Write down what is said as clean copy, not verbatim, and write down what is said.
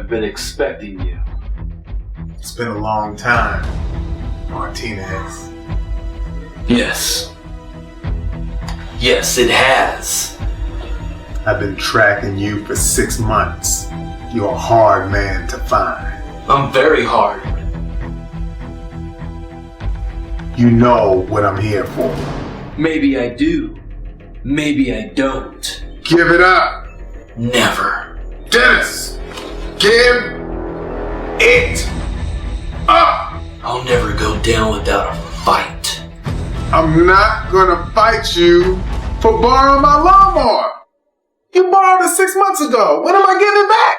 been expecting you. It's been a long time, Martinez. Yes. Yes, it has. I've been tracking you for 6 months. You're a hard man to find. I'm very hard. You know what I'm here for. Maybe I do. Maybe I don't. Give it up! Never. Dennis! Give it up! I'll never go down without a fight. I'm not gonna fight you for borrowing my lawnmower. You borrowed it 6 months ago. When am I getting it back?